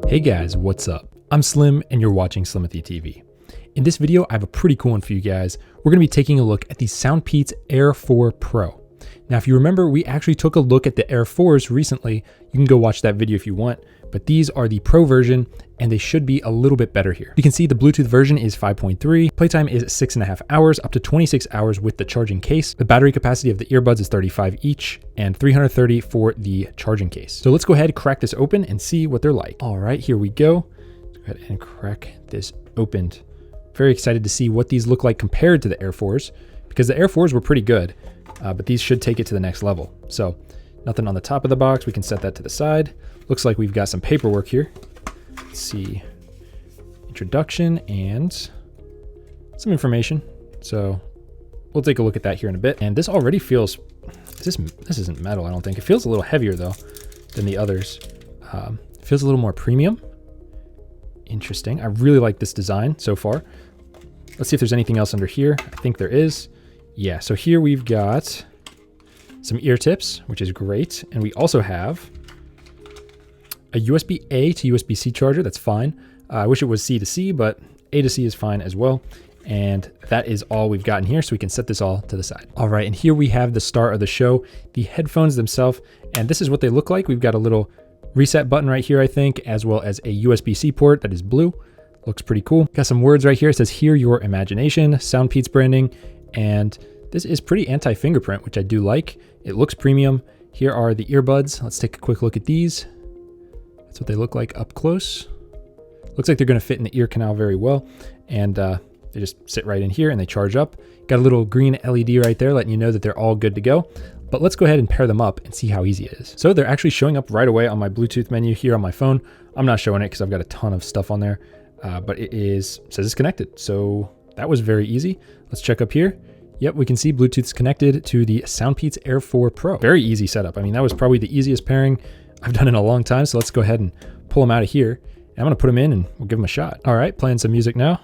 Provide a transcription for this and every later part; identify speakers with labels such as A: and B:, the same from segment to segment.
A: Hey guys, what's up? I'm Slim and you're watching Slimothy TV. In this video, I have a pretty cool one for you guys. We're going to be taking a look at the SoundPEATS Air4 Pro. Now, if you remember, we actually took a look at the Air 4s recently. You can go watch that video if you want, but these are the Pro version and they should be a little bit better here. You can see the Bluetooth version is 5.3, playtime is 6.5 hours, up to 26 hours with the charging case. The battery capacity of the earbuds is 35 each and 330 for the charging case. So let's go ahead, crack this open and see what they're like. All right, here we go. Let's go ahead and crack this open. Very excited to see what these look like compared to the Air 4s, because the Air 4s were pretty good, but these should take it to the next level. So nothing on the top of the box. We can set that to the side. Looks like we've got some paperwork here. Let's see, introduction and some information. So we'll take a look at that here in a bit. And this already feels, this isn't metal, I don't think. It feels a little heavier though than the others. It feels a little more premium. Interesting. I really like this design so far. Let's see if there's anything else under here. I think there is. Yeah, so here we've got some ear tips, which is great. And we also have a USB-A to USB-C charger. That's fine. I wish it was C to C, but A to C is fine as well. And that is all we've got in here, so we can set this all to the side. All right, and here we have the star of the show, the headphones themselves. And this is what they look like. We've got a little reset button right here, I think, as well as a USB-C port that is blue. Looks pretty cool. Got some words right here. It says, "Hear your imagination," SoundPEATS branding, and this is pretty anti-fingerprint, which I do like. It looks premium. Here are the earbuds. Let's take a quick look at these. That's what they look like up close. Looks like they're going to fit in the ear canal very well, and they just sit right in here and they charge up. Got a little green LED right there letting you know that they're all good to go. But let's go ahead and pair them up and see how easy it is. So they're actually showing up right away on my Bluetooth menu here on my phone. I'm not showing it because I've got a ton of stuff on there, but says it's connected. So that was very easy. Let's check up here. Yep, we can see Bluetooth's connected to the SoundPEATS Air 4 Pro. Very easy setup. I mean, that was probably the easiest pairing I've done in a long time. So let's go ahead and pull them out of here. And I'm gonna put them in and we'll give them a shot. All right, playing some music now.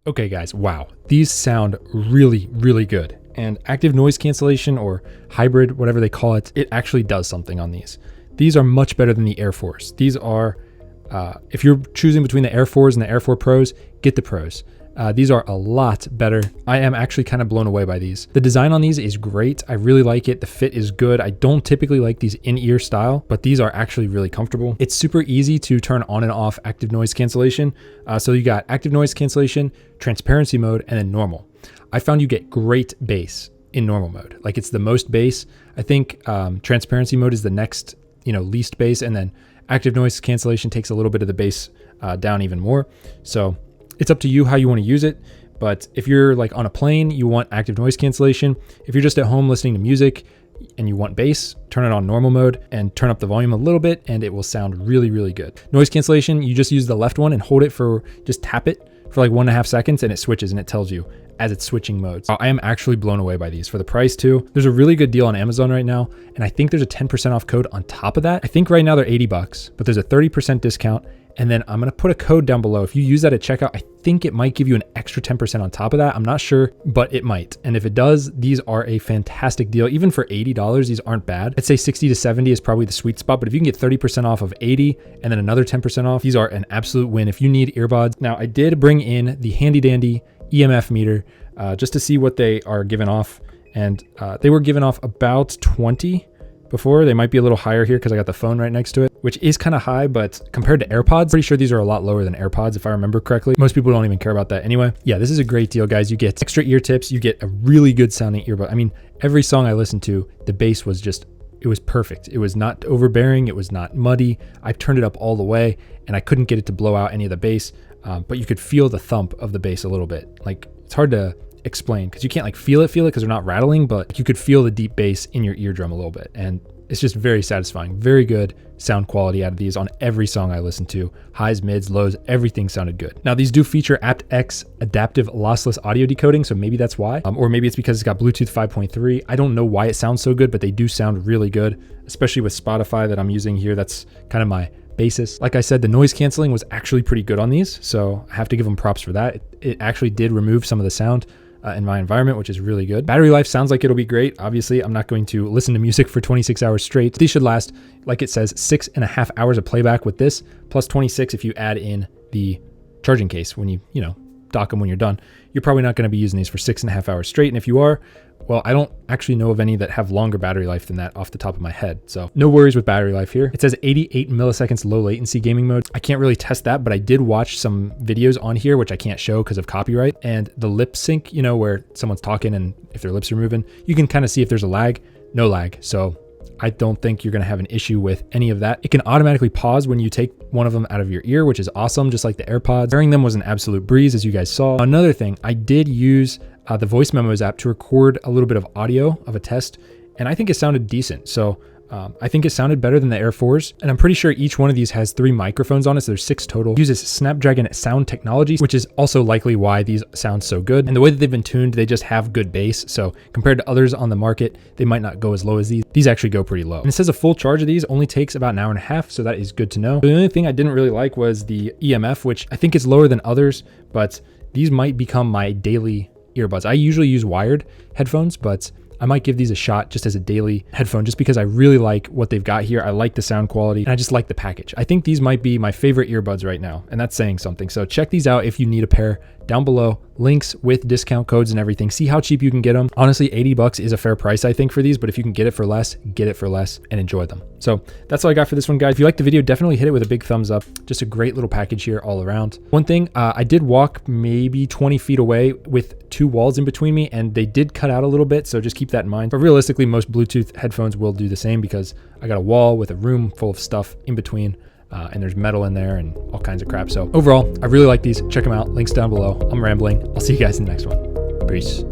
A: Okay guys, wow, these sound really, really good. And active noise cancellation or hybrid, whatever they call it, it actually does something on these. These are much better than the Air 4s. These are, if you're choosing between the Air 4s and the Air 4 Pros, get the Pros. These are a lot better. I am actually kind of blown away by these. The design on these is great. I really like it. The fit is good. I don't typically like these in-ear style, but these are actually really comfortable. It's super easy to turn on and off active noise cancellation. So you got active noise cancellation, transparency mode, and then normal. I found you get great bass in normal mode. Like it's the most bass. I think transparency mode is the next, least bass, and then active noise cancellation takes a little bit of the bass down even more. So it's up to you how you want to use it. But if you're like on a plane, you want active noise cancellation. If you're just at home listening to music and you want bass, turn it on normal mode and turn up the volume a little bit and it will sound really, really good. Noise cancellation, you just use the left one and hold it just tap it for like 1.5 seconds and it switches and it tells you as it's switching modes. I am actually blown away by these for the price too. There's a really good deal on Amazon right now. And I think there's a 10% off code on top of that. I think right now they're $80, but there's a 30% discount. And then I'm going to put a code down below. If you use that at checkout, I think it might give you an extra 10% on top of that. I'm not sure, but it might. And if it does, these are a fantastic deal. Even for $80, these aren't bad. I'd say 60 to 70 is probably the sweet spot, but if you can get 30% off of 80 and then another 10% off, these are an absolute win if you need earbuds. Now, I did bring in the handy dandy EMF meter just to see what they are giving off. And they were giving off about 20 before. They might be a little higher here because I got the phone right next to it, which is kind of high, but compared to AirPods, pretty sure these are a lot lower than AirPods if I remember correctly. Most people don't even care about that anyway. Yeah, this is a great deal, guys. You get extra ear tips, you get a really good sounding earbud. I mean, every song I listened to, the bass was just, it was perfect. It was not overbearing, it was not muddy. I turned it up all the way and I couldn't get it to blow out any of the bass, but you could feel the thump of the bass a little bit. Like, it's hard to explain because you can't like feel it because they're not rattling, but you could feel the deep bass in your eardrum a little bit. And It's just very satisfying. Very good sound quality out of these on every song I listened to. Highs, mids, lows, everything sounded good. Now these do feature AptX Adaptive Lossless audio decoding, so maybe that's why. Or maybe it's because it's got Bluetooth 5.3. I don't know why it sounds so good, but they do sound really good, especially with Spotify that I'm using here. That's kind of my basis. Like I said, the noise canceling was actually pretty good on these, so I have to give them props for that. It actually did remove some of the sound in my environment, which is really good. Battery life sounds like it'll be great. Obviously, I'm not going to listen to music for 26 hours straight. These should last, like it says, 6.5 hours of playback with this, plus 26 if you add in the charging case when you dock them when you're done. You're probably not going to be using these for 6.5 hours straight, and if you are, well, I don't actually know of any that have longer battery life than that off the top of my head. So no worries with battery life here. It says 88 milliseconds low latency gaming mode. I can't really test that, but I did watch some videos on here, which I can't show because of copyright. And the lip sync, where someone's talking and if their lips are moving, you can kind of see if there's a lag. No lag. So I don't think you're going to have an issue with any of that. It can automatically pause when you take one of them out of your ear, which is awesome, just like the AirPods. Wearing them was an absolute breeze, as you guys saw. Another thing, I did use the Voice Memos app to record a little bit of audio of a test, and I think it sounded decent. So I think it sounded better than the Air 4s, and I'm pretty sure each one of these has 3 microphones on it, so there's 6 total. It uses Snapdragon sound technology, which is also likely why these sound so good. And the way that they've been tuned, they just have good bass. So compared to others on the market, they might not go as low as these. These actually go pretty low. And it says a full charge of these only takes about an hour and a half, so that is good to know. The only thing I didn't really like was the EMF, which I think is lower than others, but these might become my daily earbuds. I usually use wired headphones, but I might give these a shot just as a daily headphone, just because I really like what they've got here. I like the sound quality and I just like the package. I think these might be my favorite earbuds right now, and that's saying something. So check these out if you need a pair. Down below, links with discount codes and everything. See how cheap you can get them. Honestly, 80 bucks is a fair price, I think, for these, but if you can get it for less and enjoy them. So that's all I got for this one, guys. If you liked the video, definitely hit it with a big thumbs up. Just a great little package here all around. One thing, I did walk maybe 20 feet away with 2 walls in between me, and they did cut out a little bit, so just keep that in mind. But realistically, most Bluetooth headphones will do the same because I got a wall with a room full of stuff in between. And there's metal in there and all kinds of crap. So overall, I really like these. Check them out. Links down below. I'm rambling. I'll see you guys in the next one. Peace.